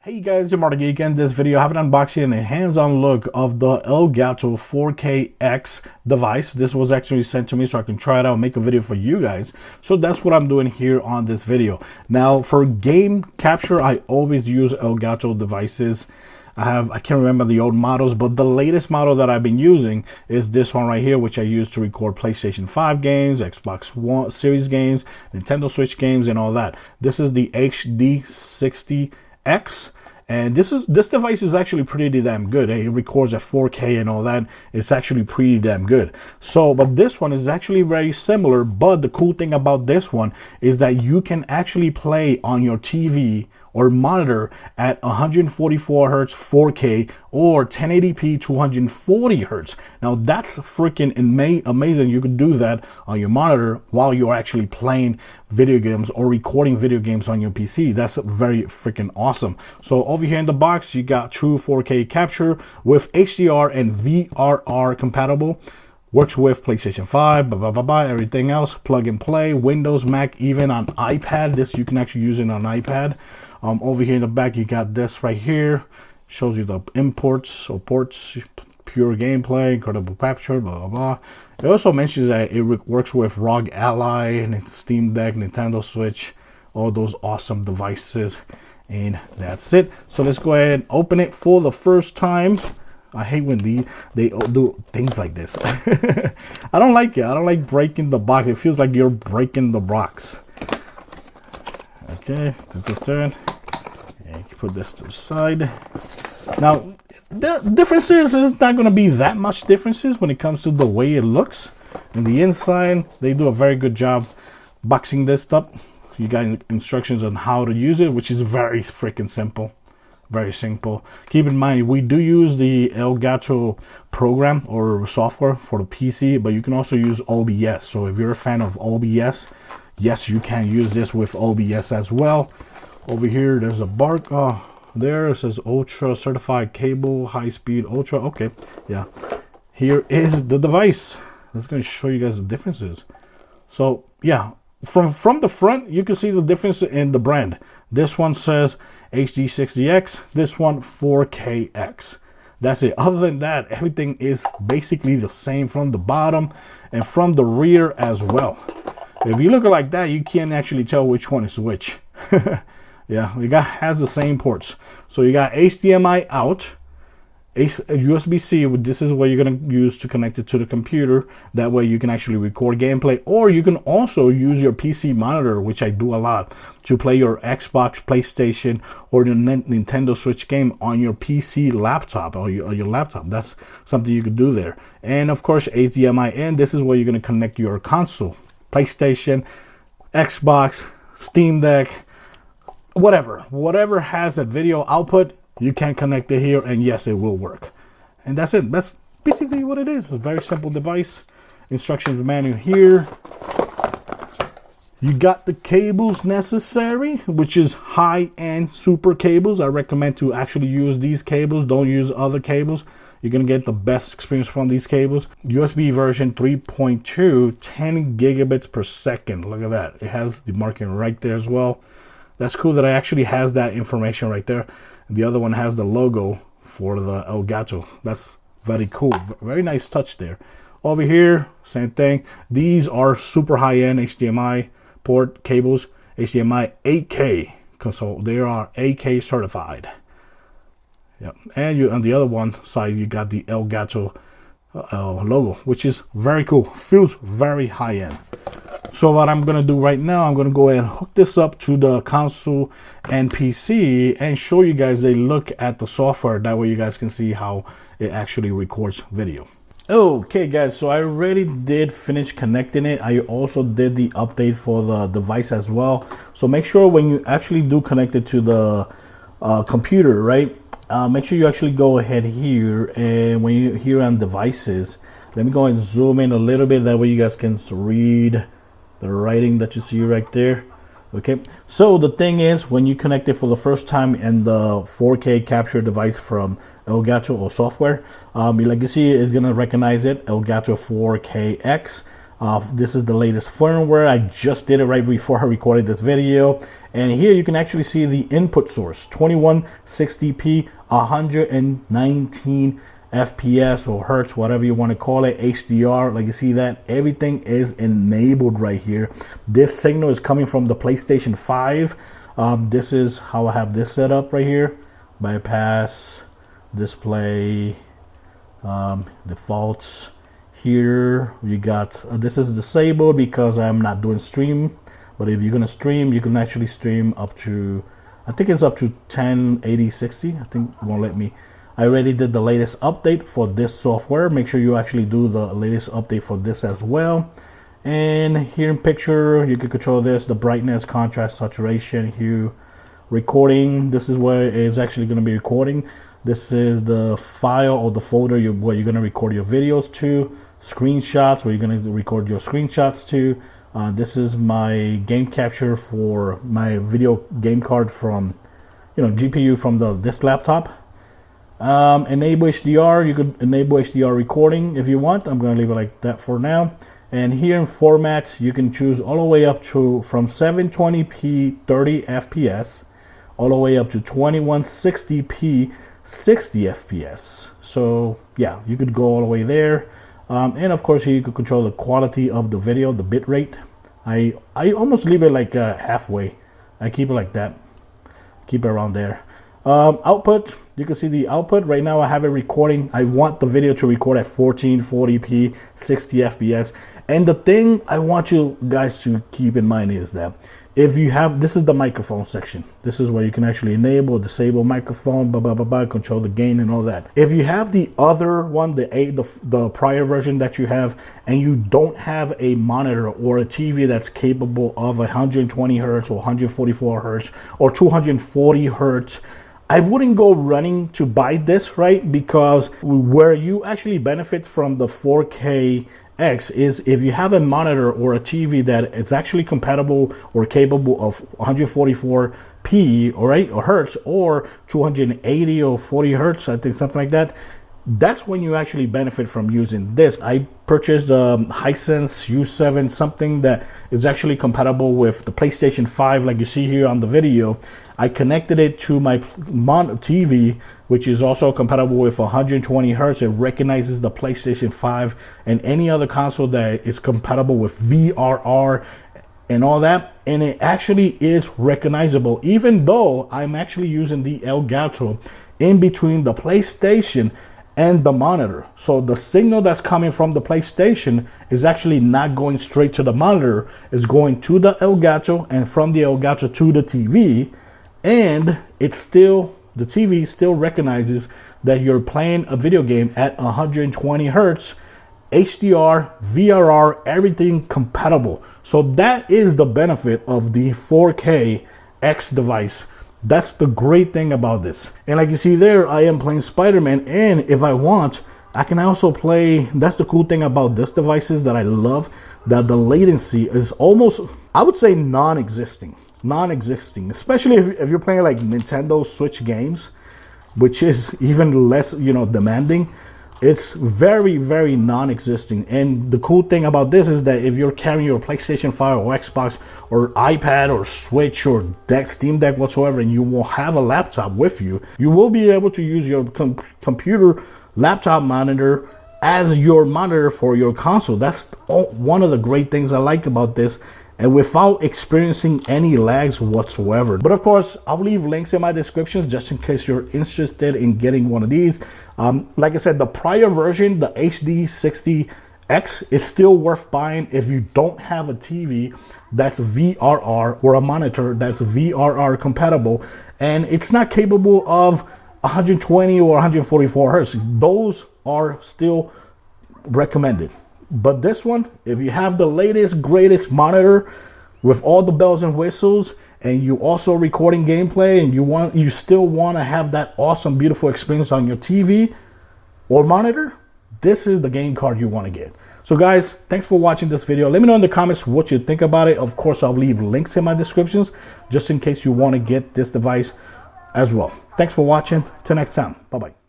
Hey guys, I'm MARCTHEGEEK. In this video, I have an unboxing and a hands-on look of the Elgato 4KX device. This was actually sent to me so I can try it out and make a video for you guys. So that's what I'm doing here on this video. Now, for game capture, I always use Elgato devices. I can't remember the old models, but the latest model that I've been using is this one right here, which I use to record PlayStation 5 games, Xbox One series games, Nintendo Switch games, and all that. This is the HD60X, and this device is actually pretty damn good. It records at 4K and all that. It's actually pretty damn good. So, but this one is actually very similar, but the cool thing about this one is that you can actually play on your TV or monitor at 144 hertz 4K or 1080p 240 hertz. Now that's freaking amazing. You can do that on your monitor while you're actually playing video games or recording video games on your PC. That's very freaking awesome. So over here in the box, you got true 4K capture with HDR and VRR compatible. Works with PlayStation 5, everything else, plug and play, Windows, Mac, even on iPad. This you can actually use it on iPad. Over here in the back, you got this right here. Shows you the imports or ports, pure gameplay, incredible capture, blah, blah, blah. It also mentions that it works with ROG Ally, and Steam Deck, Nintendo Switch, all those awesome devices. And that's it. So let's go ahead and open it for the first time. I hate when they do things like this. I don't like it. I don't like breaking the box. It feels like you're breaking the box. Okay, turn. And put this to the side. Now, the differences is not going to be that much differences when it comes to the way it looks. In the inside, they do a very good job boxing this up. You got instructions on how to use it, which is very freaking simple. Very simple. Keep in mind, we do use the Elgato program or software for the PC, but you can also use OBS. So if you're a fan of OBS, yes, you can use this with OBS as well. Over here, there's a barcode. There it says Ultra Certified Cable, High Speed Ultra. Okay, yeah. Here is the device. That's going to show you guys the differences. So yeah, from the front, you can see the difference in the brand. This one says HD60X, this one 4KX. That's it. Other than that, everything is basically the same from the bottom and from the rear as well. If you look at it like that, you can't actually tell which one is which. Yeah, has the same ports. So you got HDMI out, USB-C. This is what you're going to use to connect it to the computer. That way you can actually record gameplay, or you can also use your PC monitor, which I do a lot, to play your Xbox, PlayStation, or the Nintendo Switch game on your PC laptop or your laptop. That's something you could do there. And of course, HDMI in. This is where you're going to connect your console, PlayStation, Xbox, Steam Deck, whatever has a video output. You can connect it here, and yes, it will work. And that's it. That's basically what it is. It's a very simple device. Instructions manual here. You got the cables necessary, which is high-end super cables. I recommend to actually use these cables. Don't use other cables. You're going to get the best experience from these cables. USB version 3.2, 10 gigabits per second. Look at that. It has the marking right there as well. That's cool that it actually has that information right there. The other one has the logo for the Elgato. That's very cool. Very nice touch there. Over here, same thing. These are super high-end HDMI port cables. HDMI 8K. So they are 8K certified. Yep. And on the other one side, you got the Elgato logo, which is very cool. Feels very high-end. So what I'm going to do right now, I'm going to go ahead and hook this up to the console and PC and show you guys a look at the software. That way you guys can see how it actually records video. Okay guys, so I already did finish connecting it. I also did the update for the device as well. So make sure when you actually do connect it to the computer, right? Make sure you actually go ahead here, and when you're here on devices, let me go and zoom in a little bit. That way you guys can read the writing that you see right there. Okay, so the thing is, when you connect it for the first time in the 4K capture device from Elgato or software, like you see, it's gonna recognize it, Elgato 4KX. This is the latest firmware. I just did it right before I recorded this video. And here you can actually see the input source, 2160p, 119 FPS or hertz, whatever you want to call it, HDR. Like you see that everything is enabled right here. This signal is coming from the PlayStation 5. This is how I have this set up right here. Bypass, display, defaults. Here you got this is disabled because I'm not doing stream, but if you're gonna stream, you can actually stream up to, I think it's up to 1080 60. I think it won't let me. I already did the latest update for this software. Make sure you actually do the latest update for this as well. And here in picture, you can control this, the brightness, contrast, saturation, hue, recording. This is where it's actually going to be recording. This is the file or the folder where you're going to record your videos to. Screenshots, where you're going to record your screenshots to. This is my game capture for my video game card from, GPU from this laptop. Enable HDR. You could enable HDR recording if you want. I'm going to leave it like that for now. And here in format, you can choose all the way up to from 720p 30 FPS all the way up to 2160p 60 FPS. So yeah, you could go all the way there. And of course here you could control the quality of the video, the bit rate. I almost leave it like halfway. I keep it like that, keep it around there. Output, you can see the output right now. I have it recording. I want the video to record at 1440p 60 FPS. And the thing I want you guys to keep in mind is that if you have, this is the microphone section. This is where you can actually enable, disable microphone, control the gain and all that. If you have the other one, the prior version that you have, and you don't have a monitor or a TV that's capable of 120 hertz or 144 hertz or 240 hertz, I wouldn't go running to buy this, right? Because where you actually benefit from the 4K X is if you have a monitor or a TV that it's actually compatible or capable of 144p, all right, or hertz, or 280 or 40 hertz, I think something like that. That's when you actually benefit from using this. I purchased a Hisense U7, something that is actually compatible with the PlayStation 5, like you see here on the video. I connected it to my TV, which is also compatible with 120 hertz. It recognizes the PlayStation 5 and any other console that is compatible with VRR and all that. And it actually is recognizable, even though I'm actually using the Elgato in between the PlayStation and the monitor. So the signal that's coming from the PlayStation is actually not going straight to the monitor. It's going to the Elgato, and from the Elgato to the TV. And it's still, the TV still recognizes that you're playing a video game at 120 hertz, HDR, VRR, everything compatible. So that is the benefit of the 4K X device. That's the great thing about this. And like you see there, I am playing Spider-Man, and if I want, I can also play. That's the cool thing about this devices that I love, that the latency is almost, I would say, non-existing, especially if you're playing like Nintendo Switch games, which is even less, demanding. It's very, very non-existent. And the cool thing about this is that if you're carrying your PlayStation 5 or Xbox or iPad or Switch or Steam Deck whatsoever, and you will have a laptop with you, you will be able to use your computer laptop monitor as your monitor for your console. That's one of the great things I like about this, and without experiencing any lags whatsoever. But of course, I'll leave links in my descriptions just in case you're interested in getting one of these. Like I said, the prior version, the HD60X, is still worth buying if you don't have a TV that's VRR or a monitor that's VRR compatible and it's not capable of 120 or 144 hertz. Those are still recommended. But this one, if you have the latest, greatest monitor with all the bells and whistles, and you also recording gameplay, and you still want to have that awesome, beautiful experience on your TV or monitor, this is the game card you want to get. So guys, thanks for watching this video. Let me know in the comments what you think about it. Of course, I'll leave links in my descriptions just in case you want to get this device as well. Thanks for watching. Till next time. Bye-bye.